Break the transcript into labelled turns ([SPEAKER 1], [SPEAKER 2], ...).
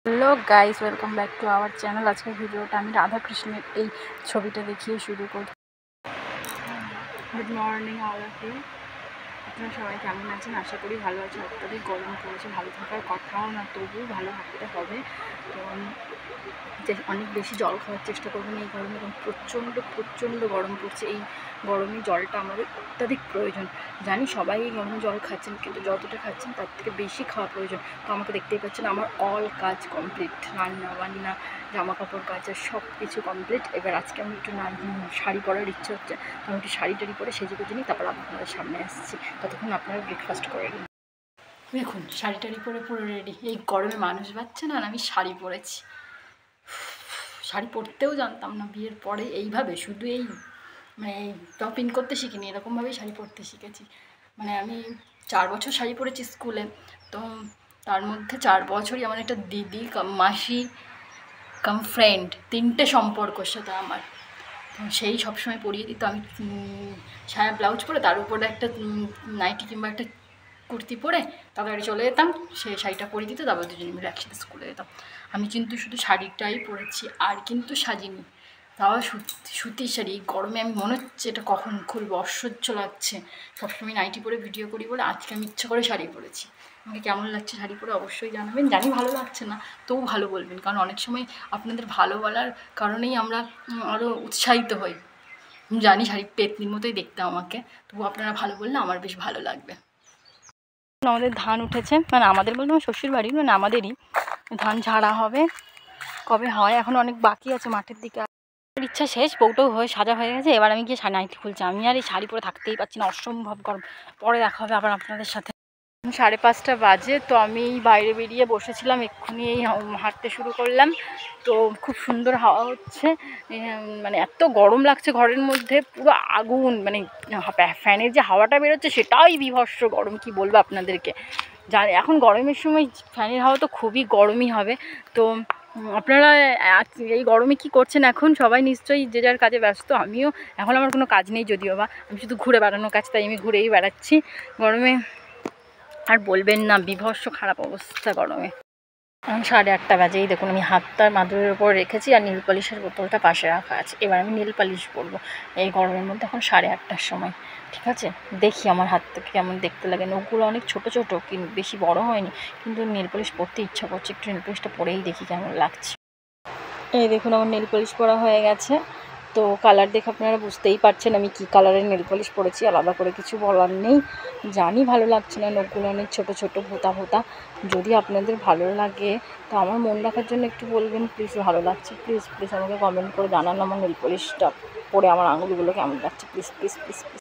[SPEAKER 1] Hello guys, welcome back to our channel. আজকের ভিডিওটা আমি রাধাকৃষ্ণের এই ছবিটা দেখিয়ে শুরু করি। Good morning all of you. আপনারা সবাই কেমন আছেন? আশা করি ভালো আছেন। অত্যধিক গরম পড়েছে, ভালো থাকার কথাও না, তবুও ভালো থাকতে হবে। তো অনেক বেশি জল খাওয়ার চেষ্টা করবেন এই গরমে, এবং প্রচণ্ড গরম পড়ছে। এই গরমে জলটা আমাদের অত্যাধিক প্রয়োজন। জানি সবাই এই গরমে জল খাচ্ছেন, কিন্তু যতটা খাচ্ছেন তার থেকে বেশি খাওয়া প্রয়োজন। তো আমাকে দেখতেই পাচ্ছেন, আমার অল কাজ কমপ্লিট, রান্না বান্না, জামা কাপড় কাচা সব কিছু কমপ্লিট। এবার আজকে আমি একটু শাড়ি পরার ইচ্ছে হচ্ছে, তো আমি একটু শাড়ি টাড়ি পরে সেজে গুজে নিই, তারপর আপনাদের সামনে আসছি। ততক্ষণ আপনারা ব্রেকফাস্ট করে নিন। দেখুন, শাড়ি টাড়ি পরে পুরো রেডি। এই গরমে মানুষ বাচ্চা না, আমি শাড়ি পরেছি। শাড়ি পরতেও জানতাম না, বিয়ের পরে এইভাবে শুধু এই টপ ইন করতে শিখিনি, এরকমভাবেই শাড়ি পরতে শিখেছি। আমি 4 বছর শাড়ি পরেছি স্কুলে। তো তার মধ্যে 4 বছরই আমার একটা দিদি কাম মাসি কাম ফ্রেন্ড, 3টে সম্পর্কর সাথে আমার। তো সেই সবসময় পরিয়ে দিত। আমি সায়া ব্লাউজ পরে তার উপরে একটা নাইটি কিংবা একটা কুর্তি পরে তারপরে চলে যেতাম। সে শাড়িটা পরিয়ে দিত, তারপর দুজনে মিলে একসাথে স্কুলে যেতাম। আমি কিন্তু শুধু শাড়িটাই পরেছি, আর কিন্তু সাজিনি। তাও সুতির শাড়ি। এই গরমে আমি মনে হচ্ছে এটা কখন খুলবো, অসহ্য লাগছে। সবসময় নাইটি পরে ভিডিও করি বলে আজকে আমি ইচ্ছা করে শাড়ি পরেছি। আমাকে কেমন লাগছে শাড়ি পরে অবশ্যই জানাবেন। জানি ভালো লাগছে না, তবু ভালো বলবেন, কারণ অনেক সময় আপনাদের ভালো বলার কারণেই আমরা আরও উৎসাহিত হই। জানি শাড়ি পেতনির মতোই দেখতে আমাকে, তবু আপনারা ভালো বললে আমার বেশ ভালো লাগবে। আমাদের ধান উঠেছে, আমাদের বলতে আমার শ্বশুর বাড়ির, আমাদেরই ধান ঝাড়া হবে। কবে হয় এখন অনেক বাকি আছে। মাঠের দিকে ইচ্ছা শেষ, বউটাও হয়ে সাজা হয়ে গেছে। এবার আমি গিয়ে নাইটি খুলছি। আমি আর এই শাড়ি পরে থাকতেই পারছি না, অসম্ভব গরম। পরে দেখা হবে আবার আপনাদের সাথে। 5:30 বাজে। তো আমি বাইরে বেরিয়ে বসেছিলাম, এক্ষুনি এই হাঁটতে শুরু করলাম। তো খুব সুন্দর হাওয়া হচ্ছে। এত গরম লাগছে ঘরের মধ্যে, পুরো আগুন। ফ্যানের যে হাওয়াটা বেরোচ্ছে সেটাই বীভৎস গরম, কি বলবো আপনাদেরকে। এখন গরমের সময় ফ্যানের হাওয়া তো খুবই গরমই হবে। তো আপনারা এই গরমে কি করছেন এখন? সবাই নিশ্চয়ই যে যার কাজে ব্যস্ত। আমিও এখন, আমার কোনো কাজ নেই যদিও বা, আমি শুধু ঘুরে বেড়ানোর কাজ, তাই আমি ঘুরেই বেড়াচ্ছি গরমে। আর বলবেন না, বীভৎস খারাপ অবস্থা গরমে। এখন 8:30 বাজেই দেখুন, আমি হাতটা মাদুরের উপর রেখেছি আর নীল পলিশের বোতলটা পাশে রাখা আছে। এবার আমি নীল পলিশ পরবো এই গরমের মধ্যে, এখন 8:30টার সময়। ঠিক আছে, দেখি আমার হাত থেকে কেমন দেখতে লাগে। নখগুলো অনেক ছোটো ছোটো, কিন্তু বেশি বড় হয়নি, কিন্তু নীল পলিশ পরতে ইচ্ছা করছে। একটু নীল পলিশটা পরেই দেখি কেমন লাগছে। এই দেখুন, আমার নীল পলিশ পরা হয়ে গেছে। তো কালার দেখে আপনারা বুঝতেই পারছেন আমি কি কালারের নেল পলিশ পরেছি, আলাদা করে কিছু বলার নেই। জানি ভালো লাগছে না, নখগুলো অনেক ছোটো ছোটো, ভোঁতা ভোঁতা। যদি আপনাদের ভালো লাগে তো আমার মন রাখার জন্য একটু বলবেন প্লিজ, ভালো লাগছে প্লিজ প্লিজ আমাকে কমেন্ট করে জানান আমার নেল পলিশটা পরে আমার আঙুলগুলো কেমন লাগছে, প্লিজ প্লিজ প্লিজ প্লিজ।